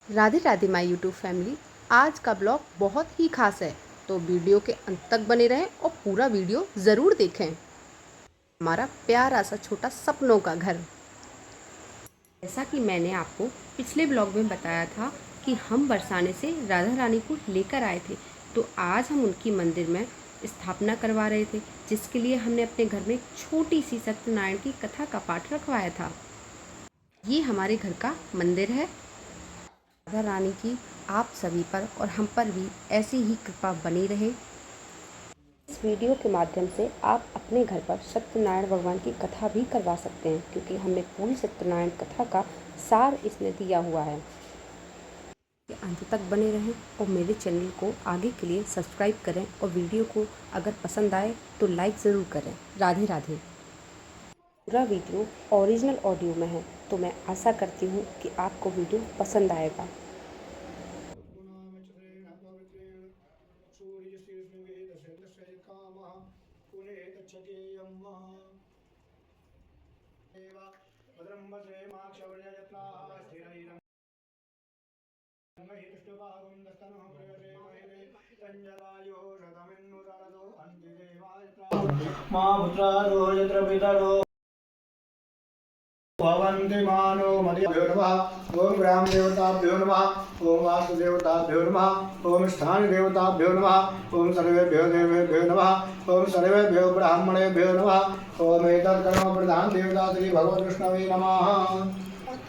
Radhe Radhe my YouTube family. आज का blog बहुत ही खास है, तो वीडियो के अंत तक बने रहें और पूरा वीडियो ज़रूर देखें। हमारा प्यारा सा छोटा सपनों का घर। जैसा कि मैंने आपको पिछले ब्लॉग में बताया था कि हम बरसाने से राधा रानी को लेकर आए थे, तो आज हम उनकी मंदिर में स्थापना करवा रहे थे, जिसके लिए हमने अपने घर में एक छोटी सी सत्यनारायण की कथा का पाठ रखवाया था। ये हमारे घर का मंदिर है। राधा रानी की आप सभी पर और हम पर भी ऐसी ही कृपा बनी रहे। इस वीडियो के माध्यम से आप अपने घर पर सत्यनारायण भगवान की कथा भी करवा सकते हैं, क्योंकि हमने पूरी सत्यनारायण कथा का सार इसमें दिया हुआ है। अंत तक बने रहें और मेरे चैनल को आगे के लिए सब्सक्राइब करें, और वीडियो को अगर पसंद आए तो लाइक ज़रूर करें। राधे राधे। पूरा वीडियो ओरिजिनल ऑडियो में है, तो मैं आशा करती हूँ कि आपको वीडियो पसंद आएगा। भवन्ति मानो मदिभ्यो नमः। ओम ग्राम देवताभ्यो नमः। ओम वास्तु देवताभ्यो नमः। ओम स्थान देवताभ्यो नमः। ओम सर्वेभ्यो देवेभ्यो नमः। ओम सर्वेभ्यो ब्राह्मणेभ्यो नमः। ओम एतत् कर्म प्रधान देवता श्री भगवत विष्णवे नमः।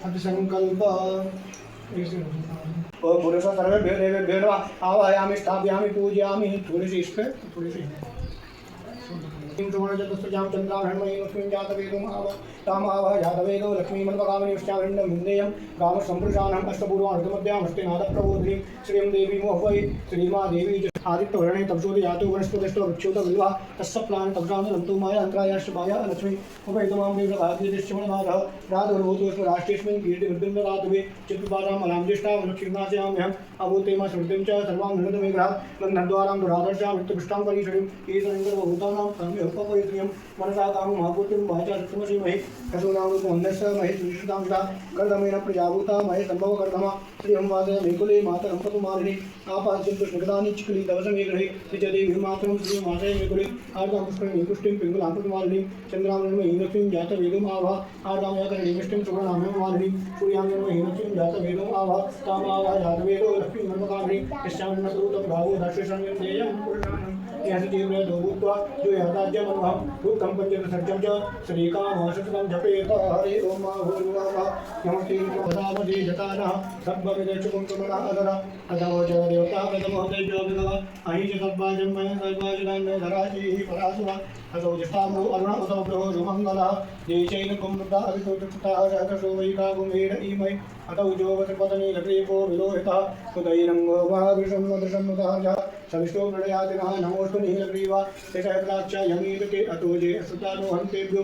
अतिसंकल्प ओम पुरुष सर्वेभ्यो देवेभ्यो नमः। आवाहयामि स्थापयामि पूजयामि। थोड़ी सी इस पे थोड़ी सी चंद्राभरणमयीस्मिन् जातवेदो रामावह जातवेदो लक्ष्मीमन्वकामनिष्ठावृन्दं विन्देयं रामसम्प्रसारणम् अष्टपूर्वाणुतमध्यामस्ते श्रीं देवी मोहवै श्रीमादेवी आदित्यवर्णे तपसोदि जातो वनस्पतिष्ठो वृक्षोत विल्वा तस्सप्लान तपसानन्तु माया अंतरायाश्चमाया लक्ष्मी उपैतमां देवभाग्यदिश्चमनमारः राधवभूतोऽस्मि राष्ट्रेस्मिन् कीर्तिवृद्धिर्ददातुवे चित्तपादाम् अलां वनक्षीर्णास्याम्यहम् अभूतेमा श्रुतिं च सर्वां निरतमेघ्रात् बन्धद्वारां दुरादर्शां मृत्युपृष्ठां परीषणीम् ईश्वरेन्द्रभूतानां काम्यमुपपरित्रियं मनसा कामं महापूर्तिं वाचा सत्यमसीमहि कसुनामृतमन्यस्य महि सुश्रुतां च कर्दमेन प्रजाभूता महि सम्भवकर्दमा श्रियं वादय मेकुले मातरं पतुमालिनी आपाद्यं पुष्पगदानि चिकुली दवसमेघ्रहे त्रिजदेवी मातरं श्रियं वादय मेकुले आर्दां पुष्करिणीं पुष्टिं पिङ्गलां पतुमालिनीं चन्द्रामृतमहीनक्ष्मीं जातवेदुम् आवाह आर्दामयकरणीमिष्टिं सुवर्णामयमालिनीं सूर्यामृतमहीनक्ष्मीं जातवेदुम् आवाह तामावाह जातवेदो लक्ष्मीमन्मकामिनी यस्यामन्नसूतं भावो दर्शेषणं देयं पुरुषाणं यस्य भूत्वा जो याताज्यमनुहं भूतं पञ्चदशर्जं च श्रीकामशतकं जपेत हरे ओम भूर्भुवः नमस्ते प्रदामदे जतानः सर्वविदचुकं कमलादर अधवो च देवता प्रथमो देव्यो विभव अहि च सर्वाजं मय सर्वाजनान्य धराजीः परासुरा असौ जष्टामो अरुण असौ प्रभो सुमङ्गलः देशैन कुम्भृता अभितोषकृतः सहस्रो वै काकुमेर इमै अतौ जोवसपतने लक्रेपो विलोहितः सुदैरङ्गो वा वृषन्वदृशन्नुतः सविष्टो प्रणयादिनः नमोऽस्तु निहिलग्रीवा सहस्राक्ष यमीदके अतोजे असुतानो हन्तेभ्यो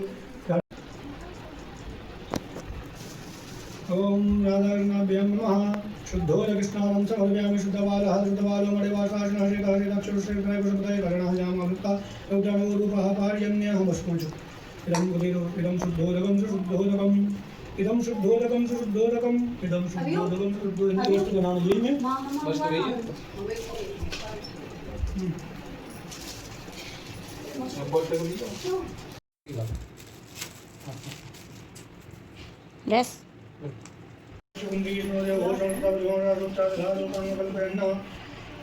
ओम राधाकृष्णाभ्यां नमः। शुद्धोदकस्नानं समर्पयामि शुद्धबालः शुद्धबालो मणिवासाशनः श्रीकारिदक्षुश्रीकाय पुष्पदय कर्णायामृता रौद्रणोरूपः पार्यन्यः भस्मञ्च इदं कुटीरो इदं शुद्धोदकं शुद्धोदकम् इदं शुद्धोदकं शुद्धोदकम् इदं शुद्धोदकं शुद्धोदकं वस्तु बनाने यही में वस्तु यही यस।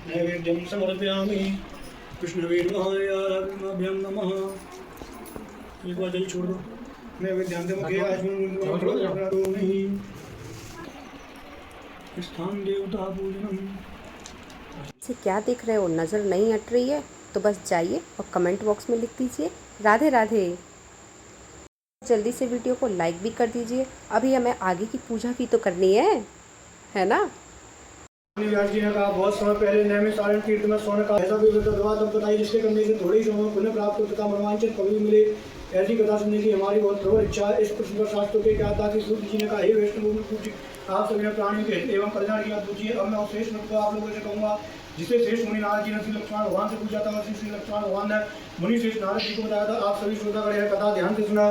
नैवेद्यं समर्पयामि विष्णवे नमः। एक बार जल छोड़ दो। नैवेद्यं स्थान देवता पूजनम। से क्या देख रहे हो, नज़र नहीं हट रही है तो बस जाइए और कमेंट बॉक्स में लिख दीजिए राधे राधे। जल्दी से वीडियो को लाइक भी कर दीजिए, अभी हमें आगे की पूजा भी तो करनी है ना। का बहुत समय पहले नियमित सारण तीर्थ में सोने का ऐसा भी तब बताई, जिसके करने से थोड़ी समय पुण्य प्राप्त हो तथा मनोवांछित कभी मिले। ऐसी कथा सुनने की हमारी बहुत प्रबल इच्छा है। इस प्रश्न शास्त्रों के क्या था कि सूर्य जी ने कहा, हे वैष्णव पूछिए, आप सभी प्राणियों के एवं कल्याण की बात पूछिए। अब मैं शेष को आप लोगों से कहूँगा, जिसे शेष मुनि नारद जी ने श्री लक्ष्मण भगवान से पूछा था, श्री लक्ष्मण भगवान ने मुनि शेष नारद जी को बताया था। आप सभी श्रोतागण यह कथा ध्यान से सुना।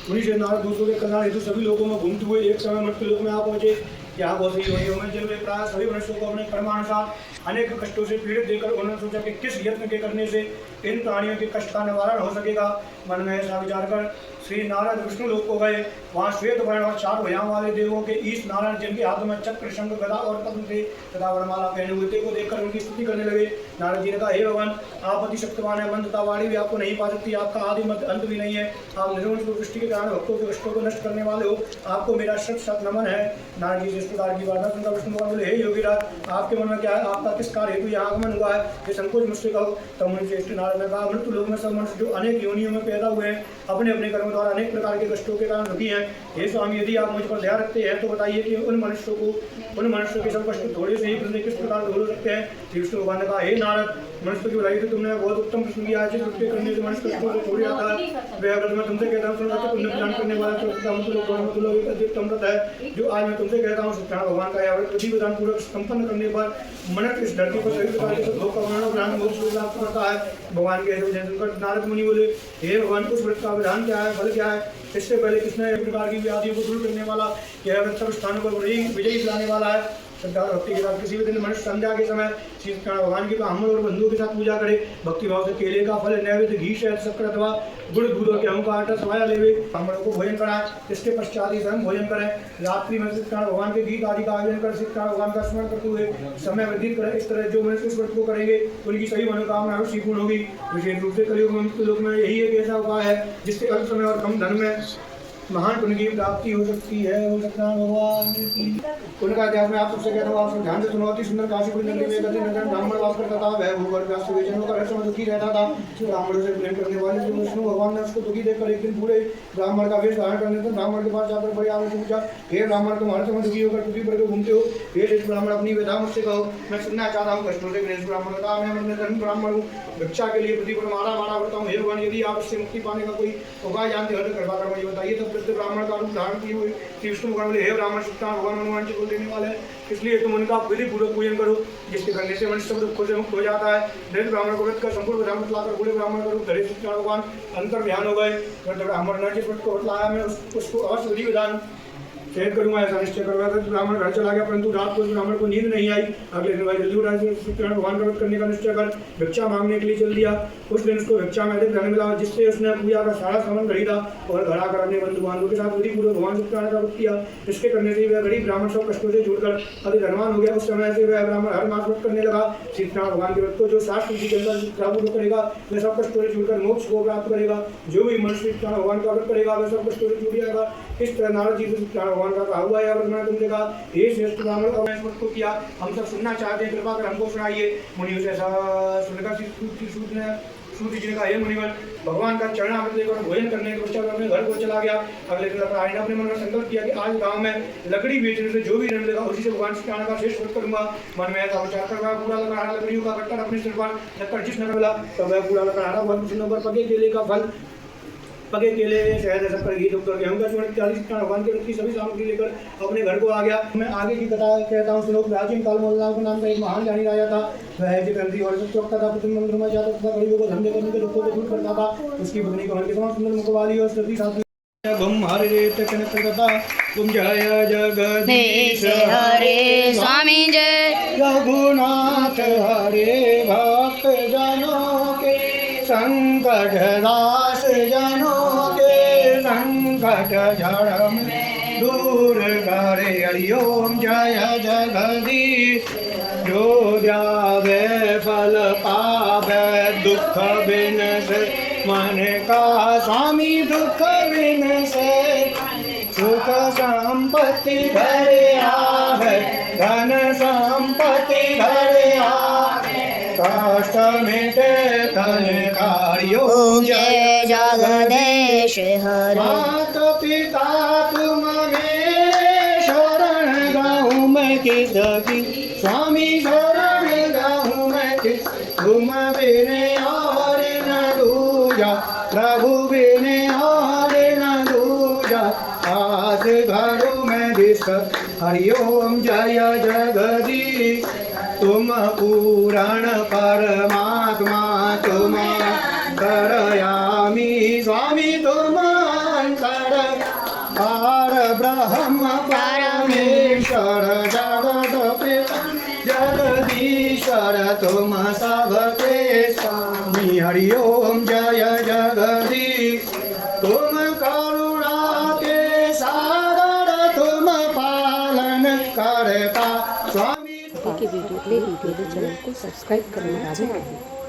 मुनि शेष नारद दूसरों के कल्याण हेतु सभी लोगों में घूमते हुए एक समय मृत्यु लोक में आ पहुंचे। यहाँ बहुत सी योनियों में जिनमें प्राय सभी मनुष्यों को अपने कर्मानुसार अनेक कष्टों से पीड़ित देकर उन्होंने सोचा कि किस यत्न के करने से इन प्राणियों के कष्ट का निवारण हो सकेगा। मन में ऐसा विचार कर श्री नारद विष्णु लोक को गए। वहाँ श्वेत वर्ण और 4 भुजाओं वाले देवों के ईश नारायण, जिनके हाथों में चक्र, शंख, गदा और पद्म थे तथा वरमाला पहने हुए थे, को देखकर उनकी स्तुति करने लगे। नारद जी ने कहा, हे भगवान, आप अति शक्तिमान है, मंत्रता वाणी भी आपको नहीं पा सकती, आपका आदि मध्य अंत भी नहीं है, आप निर्गुण सृष्टि के कारण भक्तों के कष्टों को नष्ट करने वाले हो, आपको मेरा शत शत नमन है। नारद जी से इस प्रकार की वार्ता सुनकर विष्णु भगवान बोले, हे योगीराज, आपके मन में क्या है, आपका किस कार्य हेतु यहाँ आगमन हुआ है, ये संकोच मुझसे कहो। तब मुझे नारद ने कहा, मृत्यु लोक में सब मनुष्य जो अनेक योनियों में पैदा हुए हैं, अपने अपने कर्म द्वारा अनेक प्रकार के कष्टों के कारण दुखी हैं। हे स्वामी, यदि आप मुझ पर ध्यान रखते हैं तो बताइए कि उन मनुष्यों के सब कष्ट थोड़े से ही प्रश्न किस प्रकार दूर हो सकते हैं। श्री विष्णु भगवान ने कहा, हे नारद, मनुष्य की भलाई तो तुमने बहुत उत्तम प्रश्न किया है। जिस वृत्ति करने से मनुष्य कष्टों से छोड़ जाता है, वह व्रत मैं तुमसे कहता हूँ, सुनकर पुण्य प्रदान करने वाला उत्तम व्रत है जो आज मैं तुमसे कहता हूँ। सत्यनारायण भगवान का यह व्रत विधि विधान पूर्वक संपन्न करने पर मनुष्य इस धरती पर सभी प्रकार के लोक का वर्णन ज्ञान मोक्ष प्राप्त करता है। भगवान के ऐसे वचन सुनकर नारद मुनि बोले, हे भगवान, उस व्रत का विधान क्या है, फल क्या है? इससे पहले किसने एक प्रकार की व्याधियों को दूर करने वाला, यह व्रत सब स्थानों पर विजयी दिलाने वाला है। श्रद्धा और भक्ति के साथ किसी भी दिन मनुष्य संध्या के समय श्री भगवान की ब्राह्मण और बंधुओं के साथ पूजा करे, भक्ति भाव से केले का फल, नैवेद्य, घी, शहद, शक्कर अथवा गुड़, दूध और गेहूं का आटा सवाया लेवे, ब्राह्मणों को भोजन कराए। इसके पश्चात ही स्वयं भोजन करें। रात्रि में श्री भगवान के गीत आदि का आयोजन कर श्री भगवान का स्मरण करते हुए समय व्यतीत करें। इस तरह जो मनुष्य इस व्रत को करेंगे उनकी सभी मनोकामना अवश्य पूर्ण होगी। विशेष रूप से कलयुग में लोक में यही एक ऐसा उपाय है जिससे अल्प समय और कम धन में महान पुण्य की प्राप्ति हो सकती है। वो सत्यनारायण भगवान की उनका इतिहास में आप सबसे कहता हूँ, आप सब ध्यान से सुनो। अति सुंदर काशीपुर नगरी में गति नगर ब्राह्मण वास करता था। वह भूगर्भ व्यास वेजन होकर हर समय दुखी रहता था। ब्राह्मणों से प्रेम करने वाले श्री विष्णु भगवान ने उसको दुखी देखकर एक दिन पूरे ब्राह्मण का वेश धारण करने पर ब्राह्मण के पास जाकर बड़े आदर से पूछा, हे ब्राह्मण, तुम हर समय दुखी होकर पृथ्वी पर क्यों घूमते हो? हे श्रेष्ठ ब्राह्मण, अपनी व्यथा मुझसे कहो, मैं सुनना चाहता हूँ। कष्टों से गणेश ब्राह्मण ने कहा, मैं अपने धर्म ब्राह्मण हूँ, भिक्षा के लिए पृथ्वी पर मारा करता हूँ। हे भगवान, यदि आप इससे मुक्ति पाने का कोई उपाय जानते हो तो कृपा कर मुझे बताइए। तब वृद्ध ब्राह्मण का धारण किए हुए श्री विष्णु भगवान बोले, हे ब्राह्मण, सत्यनारायण भगवान हनुमान जी को देने वाले हैं, इसलिए तुम उनका विधि पूर्वक पूजन करो, जिसके करने से मनुष्य सब दुखों से मुक्त हो जाता है। दरिद्र ब्राह्मण को व्रत का संपूर्ण विधान बतलाकर बूढ़े ब्राह्मण का रूप धरे सत्यनारायण भगवान अंतर ध्यान हो गए। ब्राह्मण ने जिस व्रत को बतलाया, मैं उसको अवश्य विधि विधान शेयर करूंगा, ऐसा निश्चय करवा था। ब्राह्मण घर चला गया, परंतु रात को ब्राह्मण को नींद नहीं आई। अगले दिन भाई जल्दी उठा सत्यनारायण भगवान का व्रत करने का निश्चय कर भिक्षा मांगने के लिए चल दिया। उस दिन उसको भिक्षा में अधिक धन मिला, जिससे उसने पूजा का सारा सामान खरीदा और घर आकर अपने बंधु बांधवों के साथ विधि पूर्वक भगवान सत्यनारायण का व्रत किया। इसके करने से वह गरीब ब्राह्मण सब कष्टों से जुड़कर अधिक धनवान हो गया। उस समय से वह ब्राह्मण हर मास व्रत करने लगा। सत्यनारायण भगवान के व्रत को जो शास्त्र विधि के अंदर लागू करेगा वह सब कष्टों से जुड़कर मोक्ष को प्राप्त करेगा। जो भी मनुष्य सत्यनारायण भगवान का व्रत करेगा वह सब कष्टों से जुड़ जाएगा। इस तरह नारद जी से सत्यनारायण भगवान का कहा हुआ है। मैंने तुमसे कहा, हे श्रेष्ठ ब्राह्मण, और मैं व्रत को किया, हम सब सुनना चाहते हैं, कृपा कर हमको सुनाइए। मुनि से ऐसा सुनकर सूत जी ने कहा, हे मुनिवर, भगवान का चरणामृत लेकर भोजन करने के पश्चात अपने घर को चला गया। अगले दिन ने अपने मन में संकल्प किया कि आज गांव में लकड़ी बेचने से जो भी ऋण मिलेगा उसी से भगवान सत्यनारायण का शेष व्रत करूंगा। मन में ऐसा विचार कर वह पूरा लकड़हारा लकड़ियों का गट्टा अपने सिर पर रखकर जिस नगर मिला तो वह पूरा लकड़हारा बहुत प्रसन्न होकर पके केले का फल, पके केले, शहद, शक्कर, घी, दुग्ध और गेहूं का चूर्ण इत्यादि भगवान के व्रत की सभी सामग्री लेकर अपने घर को आ गया। मैं आगे की कथा कहता हूँ, सुनो। प्राचीन काल में के नाम का एक महान ज्ञानी राजा था। वह जितनी और सत्य रखता था, प्रतिदिन मंदिर में जाता था, गरीबों को धंधे करने के दुखों को दूर करता था। उसकी पत्नी कमल के समान सुंदर मुख वाली और सती साथी हरे तुम जय जगदीश हरे स्वामी जय। रघुनाथ हरे भक्त जनों के संकट दास जनों के संकट जड़ में दूर करे। हरिओम जय जगदीश। जो द्यावे फल पावे दुख बिन से मन का स्वामी, दुख बिन से सुख संपत्ति भरे आवे, धन संपत्ति भरे आवे, कष्ट मिटे तन कार्यो। जय जगदीश हरे। माता पिता तुम्हें शरण गाऊं मैं किसकी, स्वामी शरण गाऊं मैं किस, तुम बिने और न दूजा, प्रभु बिने और न दूजा, आस घरों में दिस। हरिओम जय जगदीश। तुम पूरण परमात्मा, तुम करयामी स्वामी, तुम अंतर पार ब्रह्म परमेश्वर, ईश्वर तुम सबके स्वामी हरि ओम जय जगदीश तुम करुणा के सागर तुम पालन करता स्वामी के वीडियो प्ले वीडियो चैनल को सब्सक्राइब करना ना भूलें।